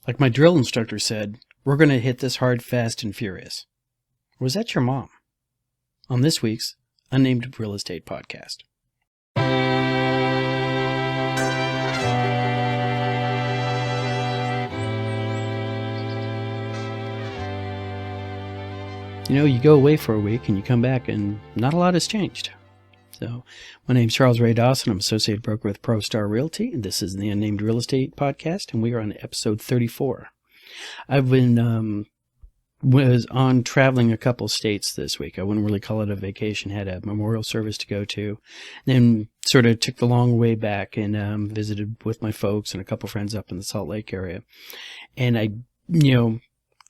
Like my drill instructor said, we're going to hit this hard, fast, and furious. Or was that your mom? On this week's Unnamed Real Estate Podcast. You know, you go away for a week and you come back and not a lot has changed. So, my name's Charles Ray Dawson. I'm associate broker with ProStar Realty, and this is the Unnamed Real Estate Podcast, and we are on episode 34. I've been was on traveling a couple states this week. I wouldn't really call it a vacation. Had a memorial service to go to, then sort of took the long way back and visited with my folks and a couple friends up in the Salt Lake area. And I,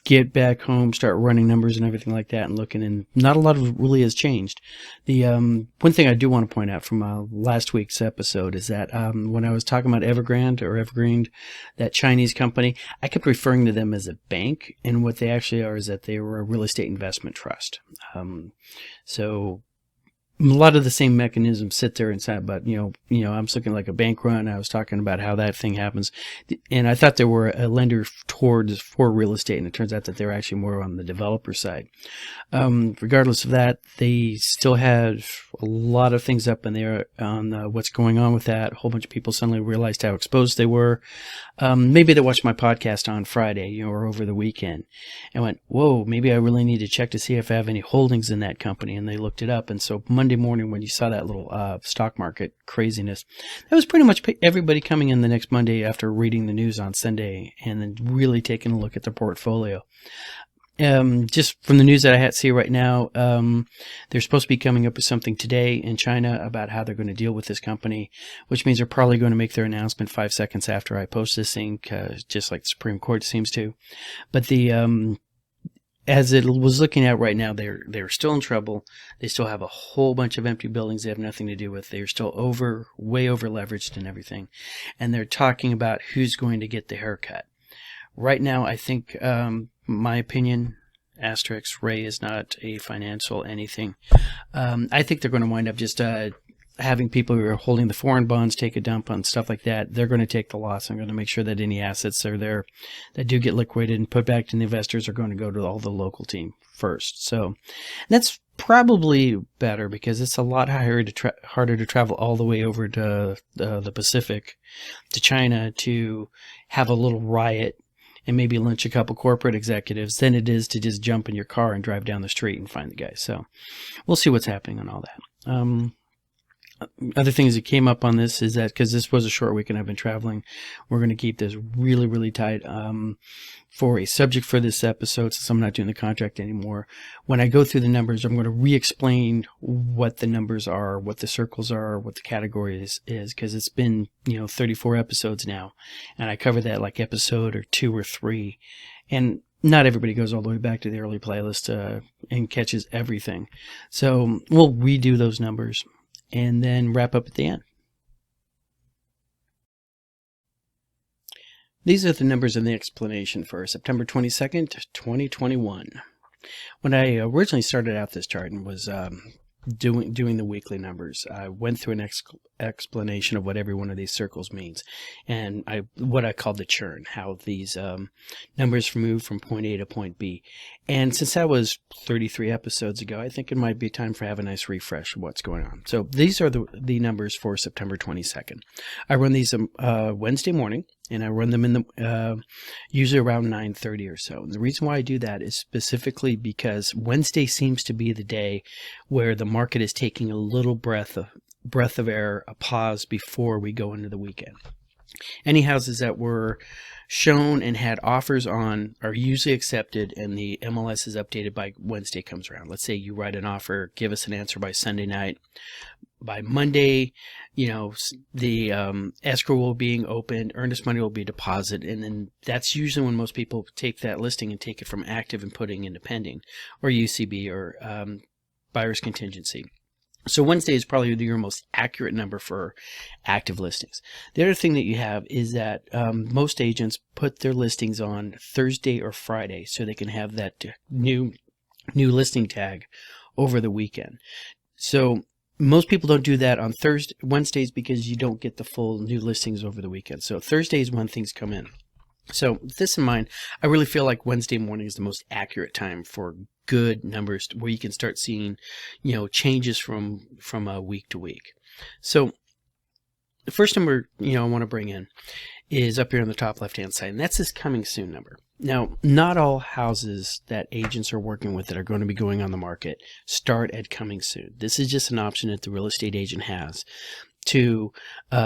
get back home, start running numbers and everything like that and looking, and not a lot of really has changed. The one thing I do want to point out from last week's episode is that when I was talking about Evergreen, that Chinese company, I kept referring to them as a bank, and what they actually are is that they were a real estate investment trust. So a lot of the same mechanisms sit there inside, but I'm looking like a bank run. I was talking about how that thing happens, and I thought they were a lender for real estate, and it turns out that they're actually more on the developer side. Regardless of that, they still have a lot of things up in there on what's going on with that. A whole bunch of people suddenly realized how exposed they were. Maybe they watched my podcast on Friday, or over the weekend, and went, "Whoa, maybe I really need to check to see if I have any holdings in that company." And they looked it up, and so Monday morning when you saw that little stock market craziness, that was pretty much everybody coming in the next Monday after reading the news on Sunday and then really taking a look at their portfolio. Just from the news that I had to see right now, they're supposed to be coming up with something today in China about how they're going to deal with this company, which means they're probably going to make their announcement 5 seconds after I post this thing, just like the Supreme Court seems to. But as it was looking at right now, they're still in trouble. They still have a whole bunch of empty buildings they have nothing to do with. They're still way over leveraged and everything. And they're talking about who's going to get the haircut. Right now, I think, my opinion, asterisk, Ray is not a financial anything. I think they're going to wind up just having people who are holding the foreign bonds take a dump on stuff like that. They're going to take the loss. I'm going to make sure that any assets are there that do get liquidated and put back to the investors are going to go to all the local team first. So that's probably better because it's a lot harder to travel all the way over to the Pacific to China to have a little riot and maybe lynch a couple corporate executives than it is to just jump in your car and drive down the street and find the guy. So we'll see what's happening on all that. Other things that came up on this is that because this was a short week and I've been traveling, we're going to keep this really, really tight. For a subject for this episode, since I'm not doing the contract anymore, when I go through the numbers, I'm going to re-explain what the numbers are, what the circles are, what the category is, because it's been 34 episodes now, and I cover that like episode or 2 or 3, and not everybody goes all the way back to the early playlist and catches everything. So we'll redo those numbers and then wrap up at the end. These are the numbers and the explanation for September 22nd, 2021. When I originally started out this chart and was doing the weekly numbers, I went through an explanation of what every one of these circles means, and what I called the churn, how these numbers move from point A to point B. And since that was 33 episodes ago, I think it might be time for have a nice refresh of what's going on. So these are the numbers for September 22nd. I run these Wednesday morning, and I run them in the usually around 9:30 or so. And the reason why I do that is specifically because Wednesday seems to be the day where the market is taking a little breath of air, a pause before we go into the weekend. Any houses that were shown and had offers on are usually accepted, and the MLS is updated by Wednesday comes around. Let's say you write an offer, give us an answer by Sunday night. By Monday, the escrow will be opened, earnest money will be deposited, and then that's usually when most people take that listing and take it from active and putting into pending, or UCB, or buyer's contingency. So Wednesday is probably your most accurate number for active listings. The other thing that you have is that most agents put their listings on Thursday or Friday so they can have that new listing tag over the weekend. So most people don't do that on Wednesdays because you don't get the full new listings over the weekend. So Thursday is when things come in. So with this in mind, I really feel like Wednesday morning is the most accurate time for good numbers where you can start seeing, changes from week to week. So the first number, I want to bring in is up here on the top left-hand side, and that's this coming soon number. Now, not all houses that agents are working with that are going to be going on the market start at coming soon. This is just an option that the real estate agent has to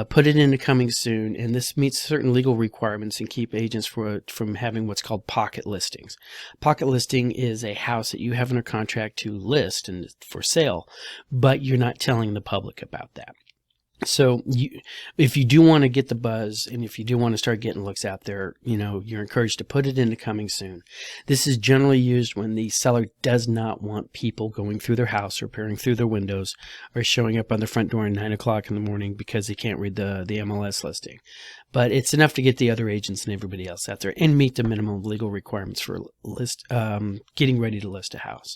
put it into coming soon, and this meets certain legal requirements and keep agents from having what's called pocket listings. Pocket listing is a house that you have under contract to list and for sale, but you're not telling the public about that. So if you do want to get the buzz, and if you do want to start getting looks out there, you're encouraged to put it into coming soon. This is generally used when the seller does not want people going through their house or peering through their windows or showing up on the front door at 9 o'clock in the morning because they can't read the MLS listing. But it's enough to get the other agents and everybody else out there and meet the minimum legal requirements for getting ready to list a house.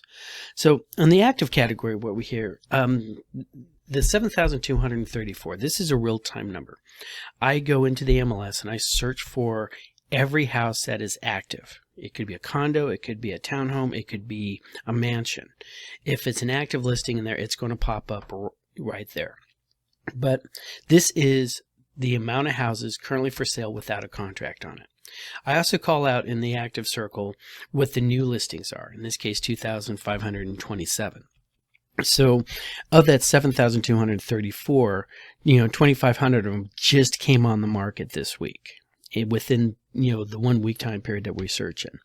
So on the active category, what we hear, the 7,234, this is a real-time number. I go into the MLS and I search for every house that is active. It could be a condo, it could be a townhome, it could be a mansion. If it's an active listing in there, it's going to pop up right there. But this is the amount of houses currently for sale without a contract on it. I also call out in the active circle what the new listings are. In this case, 2,527. So of that 7,234, 2,500 of them just came on the market this week within, the 1 week time period that we search in.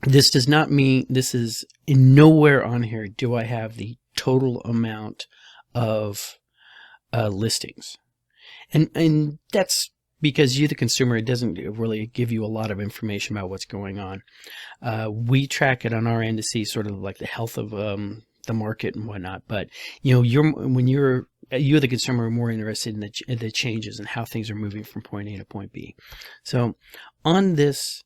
This does not mean, this is nowhere on here do I have the total amount of listings. And that's because you, the consumer, it doesn't really give you a lot of information about what's going on. We track it on our end to see sort of like the health of the market and whatnot. But you, the consumer, are more interested in the changes and how things are moving from point A to point B. So on this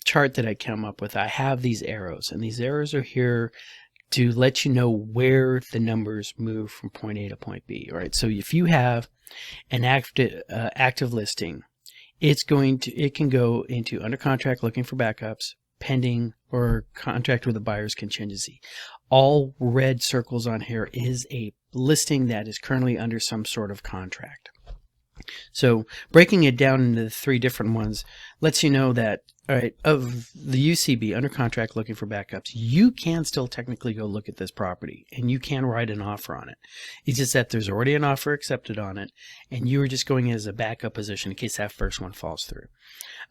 chart that I come up with, I have these arrows, and these arrows are here to let you know where the numbers move from point A to point B. All right. So if you have an active listing, it can go into under contract looking for backups, pending, or contract with a buyer's contingency. All red circles on here is a listing that is currently under some sort of contract. So breaking it down into the three different ones lets you know that, all right, of the UCB under contract looking for backups, you can still technically go look at this property and you can write an offer on it. It's just that there's already an offer accepted on it and you are just going as a backup position in case that first one falls through.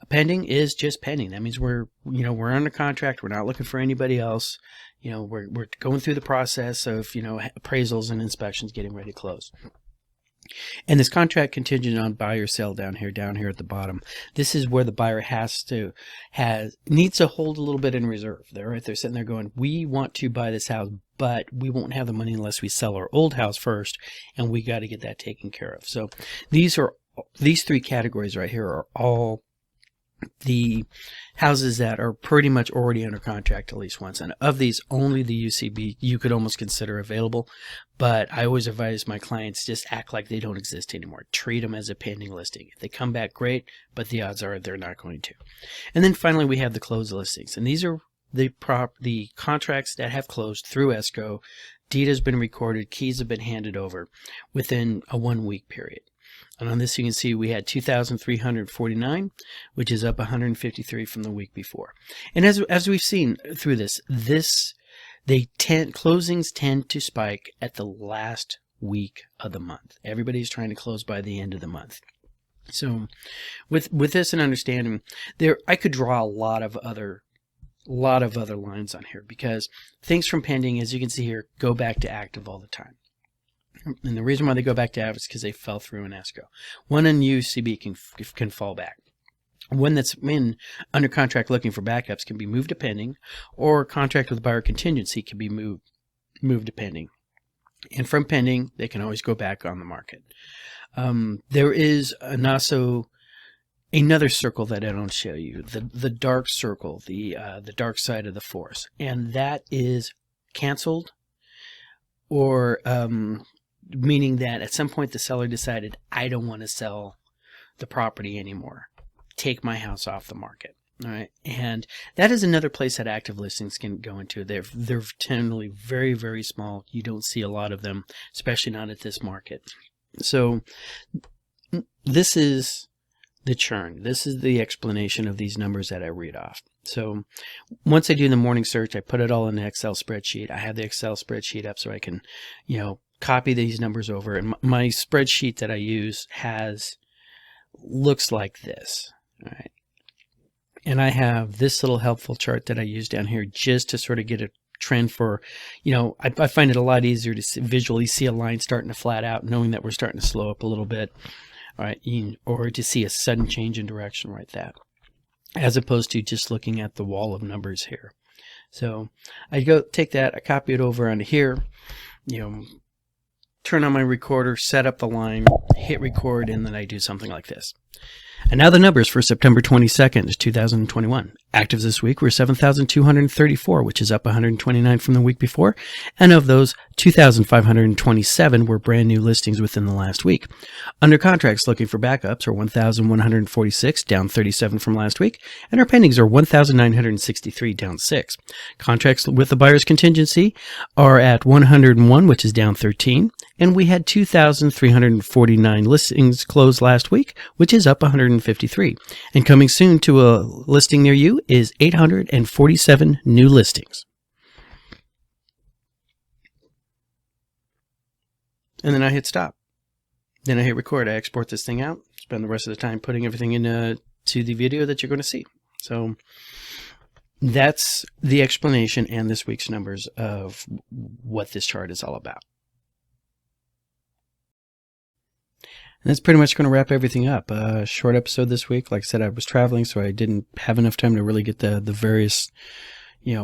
Pending is just pending. That means we're under contract. We're not looking for anybody else. We're going through the process of, appraisals and inspections, getting ready to close. And this contract contingent on buyer sale down here at the bottom, this is where the buyer needs to hold a little bit in reserve. They're sitting there going, we want to buy this house, but we won't have the money unless we sell our old house first, and we got to get that taken care of. So these three categories right here are all the houses that are pretty much already under contract at least once. And of these, only the UCB you could almost consider available. But I always advise my clients just act like they don't exist anymore. Treat them as a pending listing. If they come back, great, but the odds are they're not going to. And then finally, we have the closed listings. And these are the contracts that have closed through escrow. Deed has been recorded. Keys have been handed over within a 1 week period. And on this, you can see we had 2,349, which is up 153 from the week before. And as we've seen through closings tend to spike at the last week of the month. Everybody's trying to close by the end of the month. So with this and understanding, I could draw a lot of other lines on here because things from pending, as you can see here, go back to active all the time. And the reason why they go back to active is because they fell through in escrow. One in UCB can fall back. One that's under contract looking for backups can be moved to pending, or contract with buyer contingency can be moved to pending. And from pending, they can always go back on the market. There is also another circle that I don't show you, the dark circle, the dark side of the force, and that is canceled, or meaning that at some point the seller decided, I don't want to sell the property anymore. Take my house off the market. All right. And that is another place that active listings can go into. They're generally very, very small. You don't see a lot of them, especially not at this market. So this is the churn. This is the explanation of these numbers that I read off. So once I do the morning search, I put it all in an Excel spreadsheet. I have the Excel spreadsheet up so I can, copy these numbers over. And my spreadsheet that I use looks like this. All right. And I have this little helpful chart that I use down here just to sort of get a trend for, I find it a lot easier to visually see a line starting to flat out, knowing that we're starting to slow up a little bit, all right, or to see a sudden change in direction like that, as opposed to just looking at the wall of numbers here. So I go take that, I copy it over onto here, turn on my recorder, set up the line, hit record, and then I do something like this. And now the numbers for September 22nd, 2021. Actives this week were 7,234, which is up 129 from the week before. And of those, 2,527 were brand new listings within the last week. Under contracts looking for backups are 1,146, down 37 from last week. And our pendings are 1,963, down 6. Contracts with the buyer's contingency are at 101, which is down 13. And we had 2,349 listings closed last week, which is up 153. And coming soon to a listing near you is 847 new listings. And then I hit stop. Then I hit record. I export this thing out, spend the rest of the time putting everything into the video that you're going to see. So that's the explanation and this week's numbers of what this chart is all about. And that's pretty much going to wrap everything up. Short episode this week. Like I said, I was traveling, so I didn't have enough time to really get the various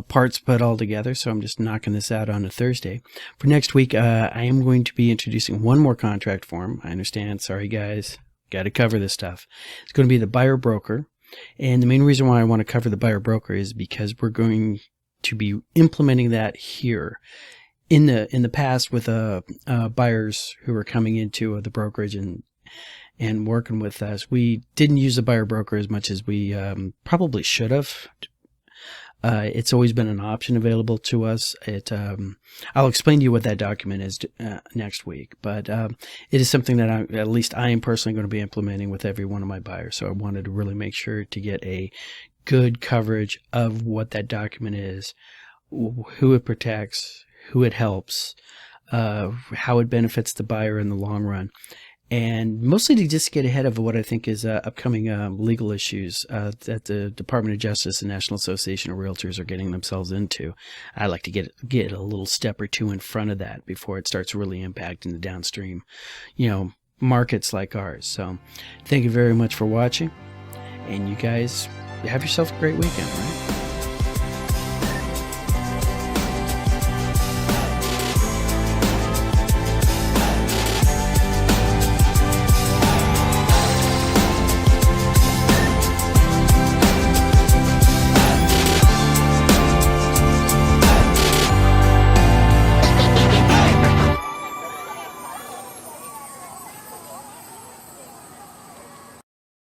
parts put all together. So I'm just knocking this out on a Thursday. For next week, I am going to be introducing one more contract form. I understand. Sorry, guys. Got to cover this stuff. It's going to be the buyer broker. And the main reason why I want to cover the buyer broker is because we're going to be implementing that here. In the past with buyers who were coming into the brokerage and working with us, we didn't use the buyer broker as much as we probably should have. It's always been an option available to us. I'll explain to you what that document is next week, but it is something that at least I am personally going to be implementing with every one of my buyers. So I wanted to really make sure to get a good coverage of what that document is, who it protects, who it helps, how it benefits the buyer in the long run, and mostly to just get ahead of what I think is upcoming legal issues that the Department of Justice and National Association of Realtors are getting themselves into. I like to get a little step or two in front of that before it starts really impacting the downstream, markets like ours. So thank you very much for watching, and you guys have yourself a great weekend, all right?